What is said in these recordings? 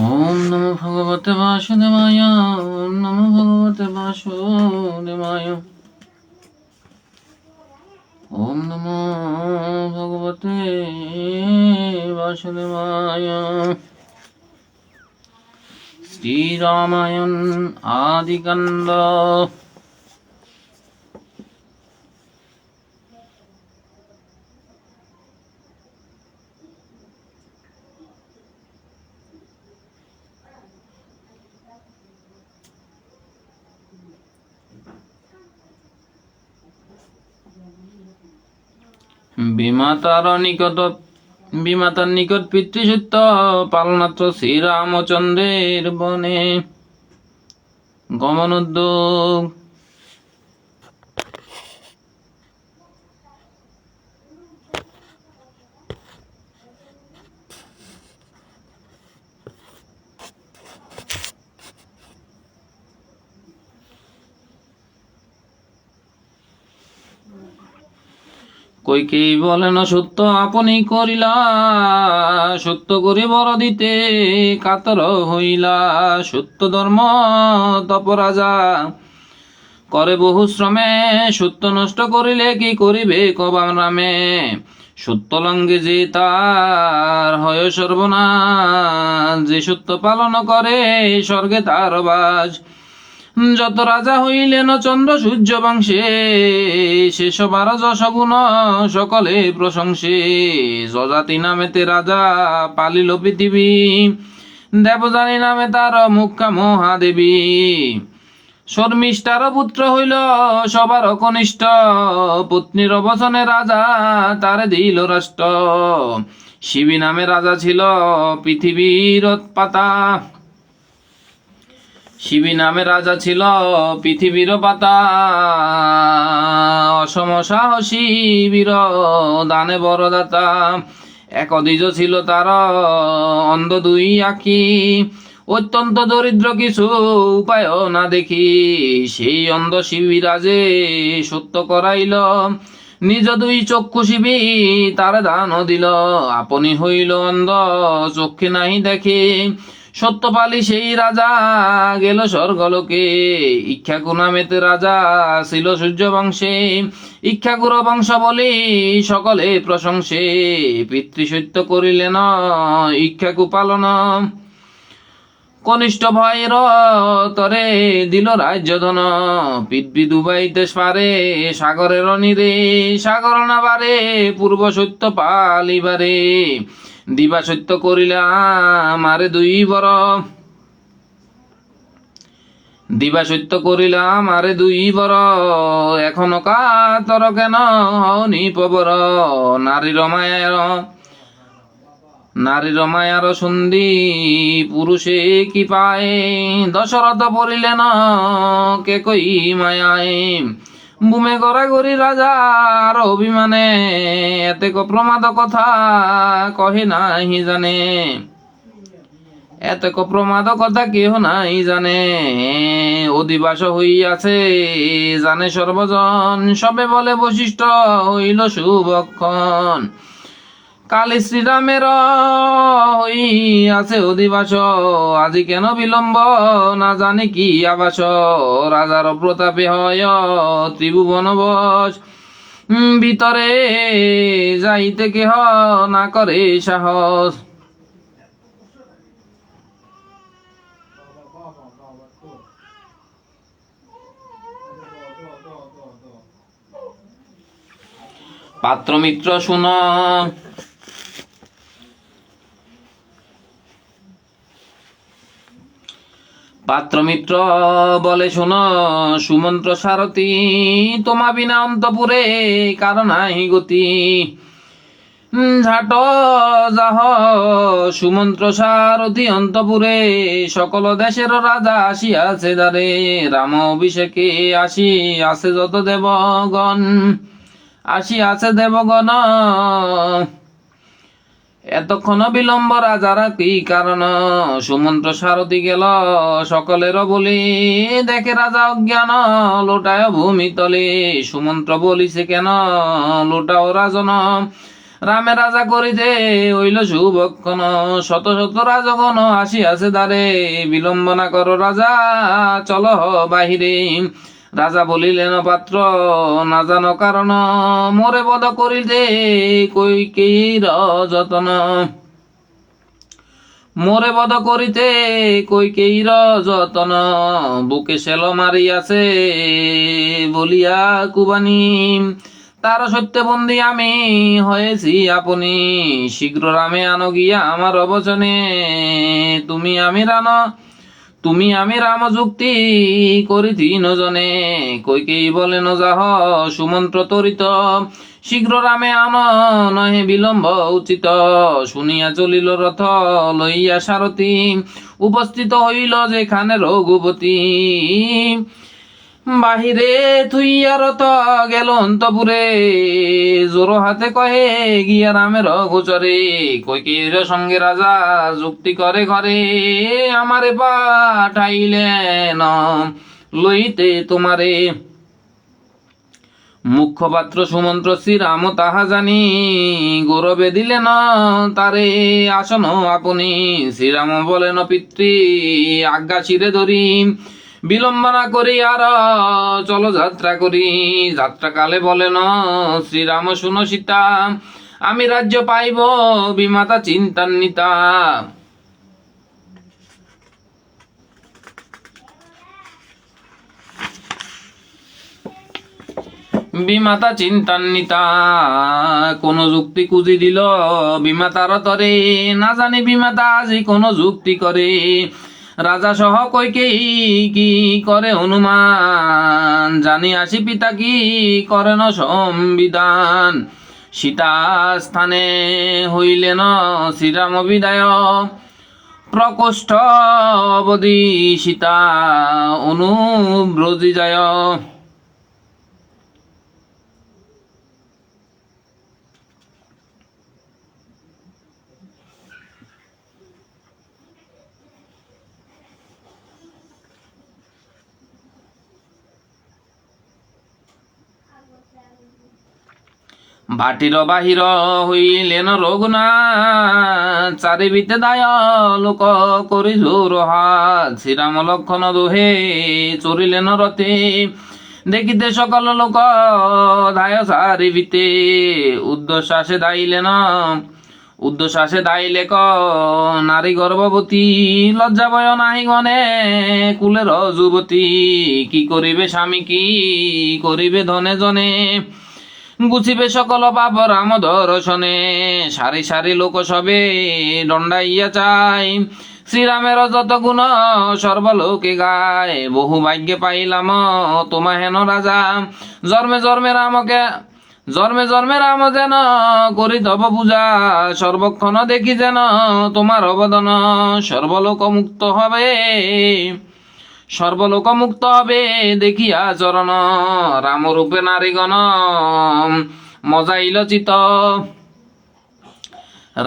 ওম নমো ভগবতে বাসুদেবায়। ওম নমো ভগবতে বাসুদেবায়। ওম নমো ভগবতে বাসুদেবায়। শ্রীরামায়ণ আদিকাণ্ড। বিমাতার নিকট পিতৃসূত্র পালনাত্র শ্রীরামচন্দ্রের বনে গমনোদ্যোগ। কইকেই বলেন সত্য আপনি করিলা, সত্য করে বর দিতে কাতর হইলা। সত্য ধর্ম তপরাজা করে বহু শ্রমে, সত্য নষ্ট করিলে কি করিবে কবাম রামে। সত্য লঙ্ঘে যে তার হয় সর্বনাশ, যে সত্য পালন করে স্বর্গে তার বাস। যত রাজা হইলেন চন্দ্র সূর্য বংশে, সেসবার যশগুণ সকলে প্রশংসে। যজাতি নামেতে রাজা পালিল পৃথিবী, দেবযানী নামে তার মুখ্যা মহাদেবী। শর্মিষ্ঠার পুত্র হইল সবার কনিষ্ঠ, পত্নীর বচনে রাজা তারে দিল রাষ্ট্র। শিবী নামে রাজা ছিল পৃথিবীর পাতা, শিবী নামে রাজা ছিল পৃথিবীর পাতা। অসম সাহসী বীর দানে বরদাতা, এক অদ্বিজ ছিল তার অন্ধ দুই আঁখি। অত্যন্ত দরিদ্র কিছু উপায় না দেখি, সেই অন্ধ শিবী রাজে সত্য করাইল। নিজ দুই চক্ষু শিবী তার দান দিল, আপনি হইল অন্ধ চক্ষে নাহি দেখে। সত্যপালি সেই রাজা গেল স্বর্গলোকে, ইক্ষাকু নামেতে রাজা ছিল সূর্য বংশে। ইক্ষাকুর বংশ বলি সকলে প্রশংসে, পিতৃসত্য করিলেন ইক্ষাকু পালন। কনিষ্ঠ ভাইয়ের তরে দিল রাজ্য ধন, পৃথ্বী ডুবাইতে পারে সাগরের নীরে। সাগর না বারে পূর্ব সত্য পালিবারে, দিবা সত্য করিলাম আরে দুই বর। দিবা সত্য করিলাম আরে দুই বর, এখনো কাতর কেন হওনি পবর। নারীর মায়ার সন্ধি পুরুষে কি পায়, দশরথ পড়িলেন কে কই মায়ায়। বুমে গড়াগড়ি রাজার অভিমানে, এতে প্রমাদ কথা কহে নাহি জানে। এত প্রমাদ কথা কেহ নাই জানে, অধিবাস হইয়াছে জানে সর্বজন। সবে বলে বৈশিষ্ট্য হইল শুভক্ষণ, কালী শ্রীরামের হইয়াছে অধিবাস। আজি কেন বিলম্ব না জানি কি আবাস, রাজার প্রতাপে হয় ত্রিভুবন বশ। ভিতরে যাইতে কেহ না করে সাহস। পাত্র মিত্র শুন, পাত্র মিত্র বলে শোন, সুমন্ত্র সারথি তোমা বিনা অন্তপুরে কারণ নাই গতি। ঝাট যাহ সুমন্ত্র সারথি অন্তপুরে, সকল দেশের রাজা আসিয়াছে দ্বারে। রাম অভিষেকে আসি আছে যত দেবগণ, আসিয়াছে দেবগণ। এতক্ষণ বিলম্ব রাজারা কি কারণ, সুমন্ত্র সারথি গেল সকলের বলি। দেখে রাজা অজ্ঞান লোটায় ভূমি তলে, সুমন্ত্র বলিছে কেন লোটাও রাজন। রামে রাজা করিতে হইল শুভক্ষণ, শত শত রাজগণ আসিয়াছে দ্বারে, বিলম্ব না করো রাজা চল বাহিরে। রাজা বলিলেন পাত্র না জানো কারণ, মোরে বধ করিতে কৈকেয়ীর যতন। মোরে বধ করিতে কৈকেয়ীর যতন, বুকে সেল মারিয়াছে বলিয়া কুবানি। তার সত্যবন্দী আমি হয়েছি আপনি, শীঘ্র রামে আনো গিয়া আমার অবচনে। তুমি আমি রাম যুক্তি করিতি নজনে, কৈকেয়ী বলেন যাহ সুমন্ত্র তরিত, শীঘ্র রামে আন নহে বিলম্ব উচিত। শুনিয়া চলিল রথ লইয়া সারথি, উপস্থিত হইল যেখানে রঘুপতি। বাহিরে থুইয়া রথ গেল অন্তপুরে, জোর হাতে কহে গিয়া রামের গোচরে। কৈকেয়ীর সঙ্গে রাজা যুক্তি করে ঘরে, আমারে পাঠাইলেন লইতে তোমারে। মুখ্যপাত্র সুমন্ত্র শ্রীরাম তাহা জানি, গৌরবে দিলেন তারে আসন আপনি। শ্রীরাম বলেন পিতৃ আজ্ঞা চিরে ধরি, বিলম্ব না করি আর চলো যাত্রা করি। যাত্রাকালে বলেন শ্রীরাম শুনো সীতা, আমি রাজ্য পাইব বিমাতা চিন্তান্বিতা। বিমাতা চিন্তান্বিতা, কোন যুক্তি কুজি দিল বিমাতার তরে, না জানি বিমাতা আজি কোন যুক্তি করে। রাজা সহ কৈকেয়ী কি করে অনুমান, জানি আসি পিতা কি করেন সংবিধান। সীতা স্থানে হইলেন শ্রীরাম বিদায়, প্রকোষ্ঠ অবধি সীতা অনুব্রজি যায়। বাটির বাহির হইলেন রঘুনাথ, চারিবিতে দায় লোক করি জোর হাত। শ্রীরাম লক্ষণ দোহে চরিলেন রথে, দেখিতে সকল লোক দায় চারিবিতে। উদ্ধশ্বাসে দাইলে নারী গর্ভবতী, লজ্জা ভয় নাহি গণে কুলের যুবতী। কি করিবে স্বামী কি করিবে ধনে জনে, গুছিবে সকল পাপ রাম দর্শনে। সারি সারি লোক সবে দণ্ডাইয়া চাই, শ্রীরামের যত গুণ সর্বলোকে গায়। বহু ভাগ্যে পাইলাম তোমা হেন রাজা, জন্মে জন্মে রাম যেন করি তব পূজা। সর্বক্ষণ দেখি যেন তোমার অবদান, সর্বলোক মুক্ত হবে দেখিয়া চরণ। রামরূপে নারীগণ মজাইল চিত,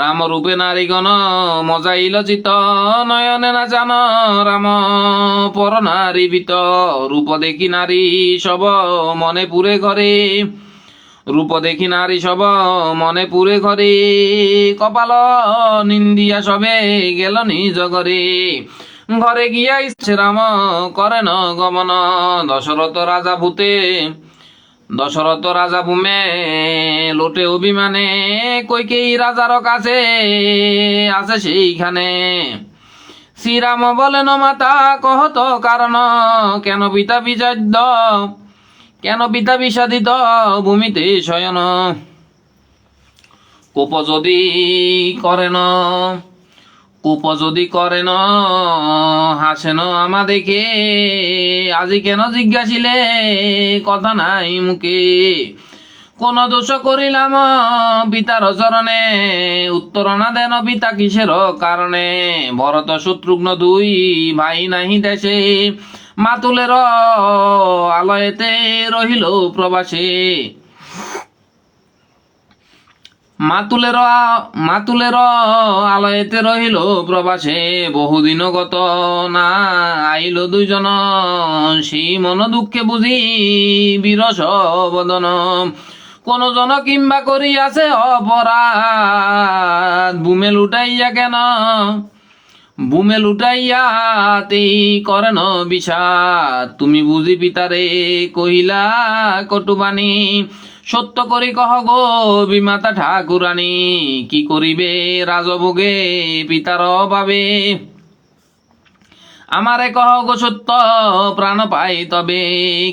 রামরূপে নারীগণ মজাইল চিত। নয়নে না জান রাম পর নারীবিত, রূপ দেখি নারী সব মনে পুরে ঘরে। রূপ দেখি নারী সব মনে পুরে ঘরে, কপাল নিন্দিয়া সবে গেল নিজ ঘরে। ঘরে গিয়া ইচ্ছে রাম করেন গমন, দশরথ রাজা ভূমে লোটে অভিমানে। কৈকেয়ী রাজার কাছে আছে সেইখানে। শ্রীরাম বলেন মাতা কহত কারণ, কেন পিতা বিষাদিত ভূমিতে শয়ন। কোপ যদি করেন হাসেন আমা দেখে, আজি কেন জিজ্ঞাসিলে কথা নাই মুখে। কোন দোষ করিলাম পিতার চরণে, উত্তর না দেন পিতা কিসের কারণে। ভরত শত্রুঘ্ন দুই ভাই নাহি দেশে, মাতুলের আলয়েতে রহিল প্রবাসে। মাতুলের আলয়েতে রহিল প্রবাসে, বহুদিন গত না আইল দুইজন। সেই মন দুঃখে বুঝি বিরস বদন, কোন জন কিংবা করিয়াছে অপরাধ, বুমে লুটাইয়া কেন বুমে লুটাইয়াতেই করেন বিষাদ। তুমি বুঝি পিতারে কহিলা কটুবাণী, সত্য করি কহ গো বিমাতা ঠাকুরানী। কি করিবে রাজভোগে পিতার অভাবে, আমারে কহ গো সত্য প্রাণ পাই তবে।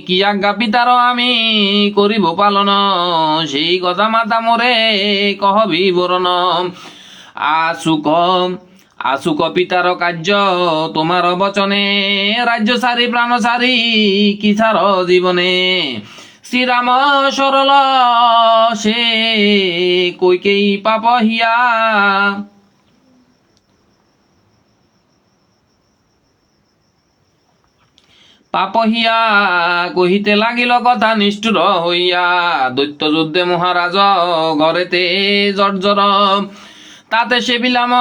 কি আজ্ঞা পিতার আমি করিব পালন, সেই কথা মাতা মোরে কহ বিবরণ। আসুক আসুক পিতার কার্য তোমার বচনে, রাজ্য সারি প্রাণ সারি কি সার জীবনে। শ্রীরাম সরল সে কৈকেয়ী পাপ হিয়া, পাপ হিয়া কহিতে লাগিল কথা নিষ্ঠুর হইয়া। দৈত্য যুদ্ধে মহারাজ ঘরেতে জর্জর, তাতে সে বিলাম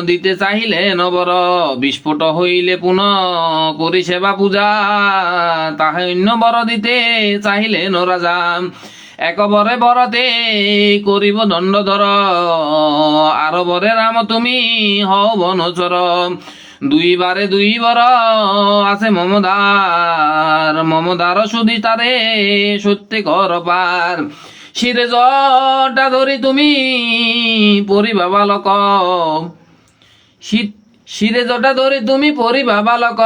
দিতে চাহিলে নবর। বিস্ফোট হইলে পুনঃ করি সেবা পূজা, তাহে অন্য বর দিতে চাহিলেন রাজা। একবরে বরতে করিব দণ্ডধর, আর বরে রাম তুমি হও বনচর। দুইবারে দুই বর আছে মমদার, মমদার সুধি তারে সত্যি কর পার। শিরে জটা ধরি তুমি পরিবা বালক, শিরে জটা ধরি তুমি পরিবা বালক।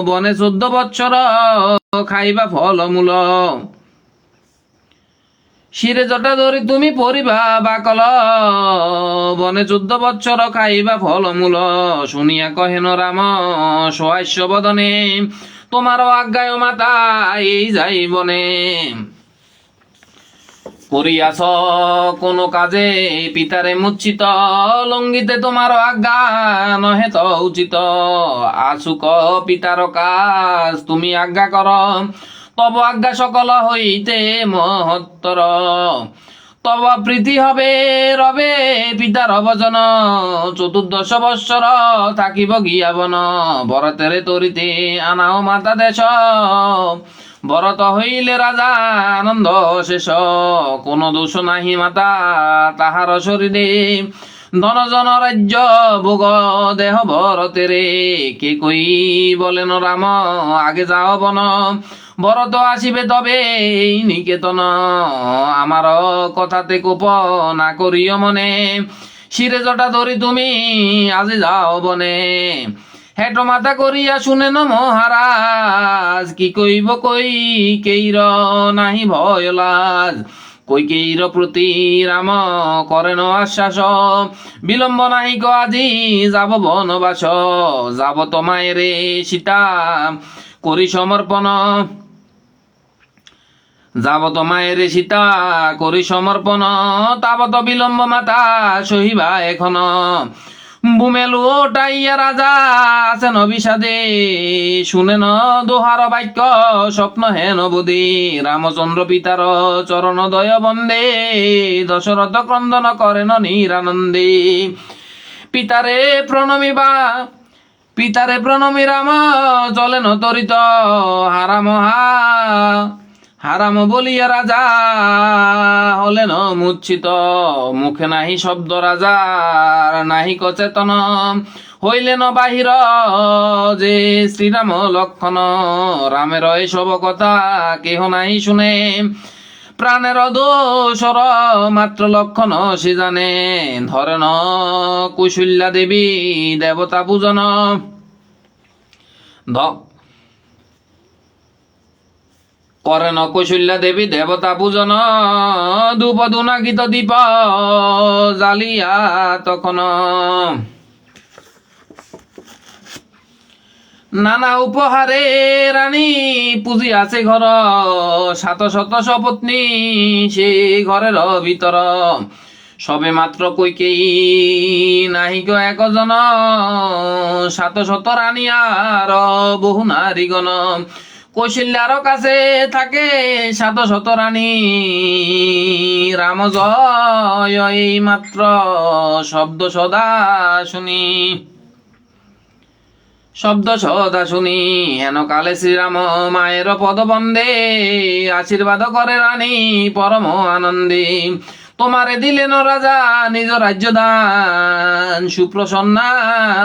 বনে 14 বৎসর খাইবা ফলমূল, শিরে জটা ধরি তুমি পরিবা বাকল। বনে 14 বৎসর খাইবা ফলমূল। শুনিয়া কহেন রাম সহাস্য বদনে, তোমার আজ্ঞায় মাতা এই যাই বনে। করিয়াছ কোন কাজে পিতারে মূর্ছিত, লঙ্গিতে তোমার আজ্ঞা নহে তো উচিত। আসুক পিতার কাজ তুমি আজ্ঞা কর, তব আজ্ঞা সকল হইতে মহত্তর। তব প্রীতি হবে রবে পিতার বচন, 14 বৎসর থাকিব গিয়া বন। ভরতেরে তরিতে আনাও মাতা দেশ, ভরত হইলে রাজা আনন্দ শেষ। কোন দোষ নাহি মাতা তাহার শরীরে, ধন জন রাজ্য ভোগ দেহ ভরতেরে। কে কই বলেন রাম আগে যাও বন, ভরত আসিবে তবে এই নিকেতন। আমার কথাতে কোপ না করিও মনে, শিরে জটা ধরি তুমি আজি যাও বনে। হেট মাতা করিয়া শুনেন মহারাজ, কি কইব কই কেইর নাহি ভয় লাজ। কৈকেয়ীর প্রতি রাম করেন আশ্বাস, বিলম্ব নাহি গো আজি যাব বনবাস। যাব তোমায় রে সীতা করি সমর্পণ, যাব তোমায় রে সীতা করি সমর্পণ। তাবত বিলম্ব মাতা সহিবা এখন, বুমেলু ওটাইয়া রাজা আছেন বিষাদে। শুনেন দোহার বাক্য স্বপ্ন হেন বোধে, রামচন্দ্র পিতার চরণ দয় বন্দে। দশরথ ক্রন্দন করেন নিরানন্দে, পিতারে প্রণমিবা পিতারে প্রণমি রাম চলেন তরিত। হারাম বলিয়া রাজা হলেন মূর্ছিত। মুখে নাহি শব্দ রাজার নাহি কচেতন, হইলেন বাহির যে শ্রীরাম লক্ষণ। রামের এসব কথা কেহ নাহি শুনে, প্রাণের দোষর মাত্র লক্ষণ সে জানে। ধরেন কৌশল্যা দেবী দেবতা পূজন, করেন কৌশল্যা দেবী দেবতা পূজন। ধূপ ধুনাগিত দীপ জালিয়া তখন, নানা উপহারে রানী পুঁজি আছে ঘর। 700 সপত্নী সে ঘরের ভিতর, সবে মাত্র কৈকেয়ী নাহি গো একজন। 700 রানী আর বহু নারীগণ, কৌশল্যার কাছে থাকে 700 রানী। রাম জয় এই মাত্র শব্দ সদা শুনি, শব্দ সদা শুনি হেন কালে শ্রীরাম মায়ের পদবন্দে আশীর্বাদ করে রানী পরম আনন্দে তোমারে দিলেন রাজা নিজ রাজ্য দান সুপ্রসন্না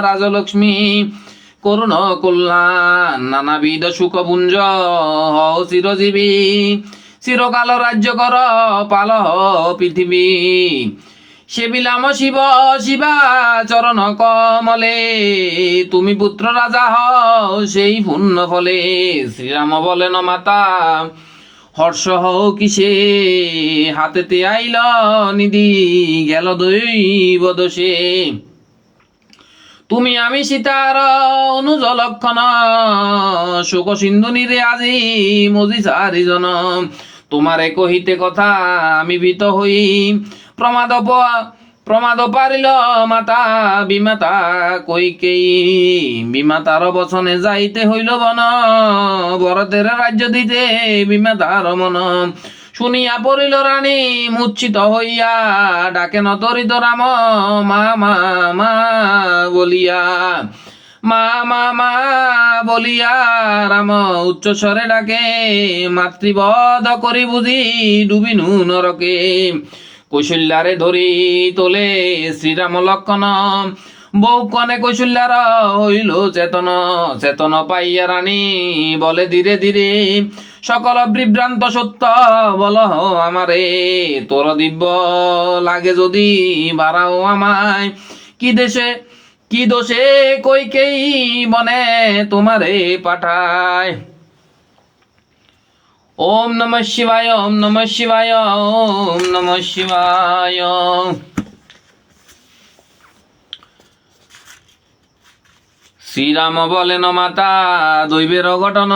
রাজলক্ষ্মী করুণ কল্যাণ নানাবিধ সুখপুঞ্জ হও চিরজীবী চিরকাল রাজ্য কর পাল পৃথিবী সেবিলাম শিব শিবা চরণ কমলে তুমি পুত্র রাজা হও সেই পুণ্য ফলে শ্রীরাম বলেন মাতা হর্ষ হও কিসে হাতেতে আইল নিধি গেল দৈব দোষে তুমি আমি সীতার অনুজ লক্ষণ শোক সিন্ধু নিরে আজি মজি চারিজন তোমারে কহিতে কথা আমি ভীত হই প্রমাদ পারিল মাতা বিমাতা কইকেই বিমাতার বচনে যাইতে হইল বন ভরতের রাজ্য দিতে বিমাতার মন শুনিয়া পড়িল রানী মূর্ছিত হইয়া ডাকে নতরিত রাম মা মা মা বলিয়া মা মা মা বলিয়া রাম উচ্চ স্বরে ডাকে মাতৃবধ করি বুঝি ডুবিনু নরকে কৌশল্যারে ধরি তোলে শ্রীরাম লক্ষণ বউ কনে কৌশল্যার হইল চেতন চেতন পাইয়া রানী বলে ধীরে ধীরে সকল বিভ্রান্ত সত্য বল আমারে তোর দিব্য লাগে যদি বাড়াও আমায় কি দোষে কইকেই বনে তোমারে পাঠায় ওম নমঃ শিবায় ওম নমঃ শিবায় ওম নমঃ শিবায় শ্রীরাম বলেন মাতা দৈবের ঘটন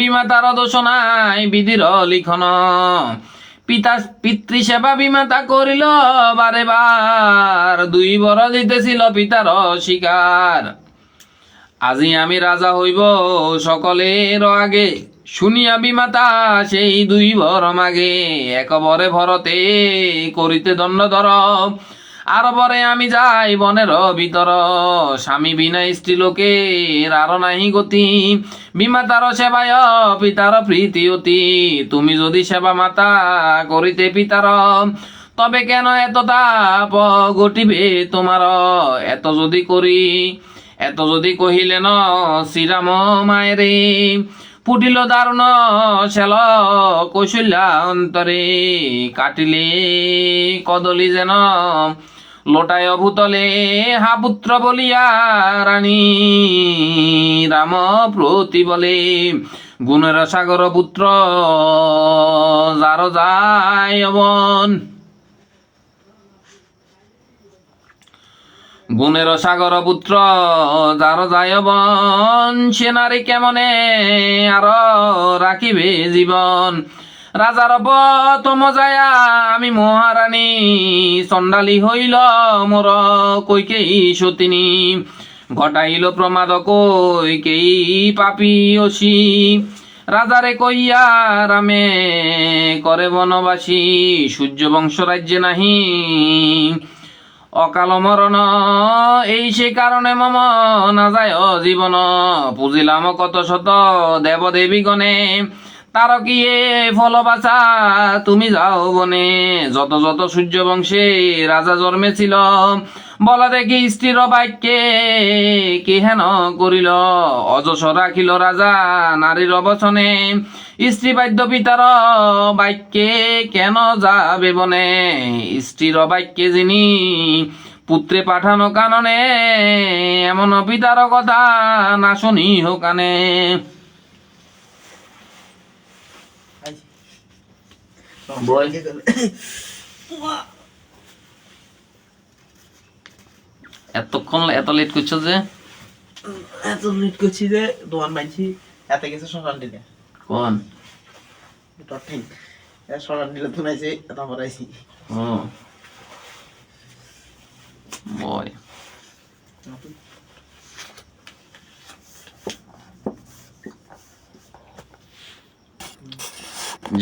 বিমাতার দোষ নাই বিধির লিখন পিতৃ সেবা বিমাতা করিল বারে বার দুই বর দিতেছিল পিতার শিকার আজি আমি রাজা হইব সকলের আগে শুনিয়া বিমাতা সেই দুই বর মাগে একবরে ভরতে করিতে দণ্ড ধর আর বরে আমি যাই বনের ভিতর স্বামী বিনা স্ত্রী লোকের আর নাহি গতি বিমাতার সেবায় পিতার প্রীতি অতি তুমি যদি সেবা মাতা করিতে পিতার তবে কেন এত তাপ ঘটিবে তোমার এত যদি কহিলেন শ্রীরাম মায়েরে ফুটিল দারুণ শেল কৌশল্যা অন্তরে কাটিলে কদলি যেন লোটায় ভূতলে হা পুত্র বলিয়া রানী রাম প্রতি বলে গুণের সাগর পুত্র যার যায় অবন গুণের সাগর পুত্র যার যায় বন সে নারী কেমনে আর রাখিবে জীবন রাজার প্রথম যায়া আমি মহারানী চণ্ডালী হইল মোর কইকেই সতিনী ঘটাইল প্রমাদ কইকেই পাপী অসি রাজারে কইয়া রামে করে বনবাসী সূর্য বংশ রাজ্যে নাহি অকাল মরণ এই সে কারণে মম না যায় জীবন পুজিলাম কত শত দেব দেবী গণে তার কি এ ফল বাঁচা তুমি যাও বনে যত যত সূর্য বংশে রাজা জন্মেছিল বলা দেখি স্ত্রীর বাক্যে কি হেন করিল অযশ রাখিল রাজা নারীর বচনে স্ত্রী বাদ্য পিতার বাক্যে কেন যাবে বনে স্ত্রীর বাক্যে যিনি পুত্রে পাঠানো কাননে এমন পিতার কথা না শুনি হোকানে এতক্ষণ এত লেট করছো যে এত লেট করছি যে তোমার মানছি এত কিছু শ্মশান দিলে কোন ঠিক শ্মশান দিলে তুমি আইছি তারপর আইছি ও বয়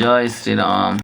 জয় শ্রীরাম।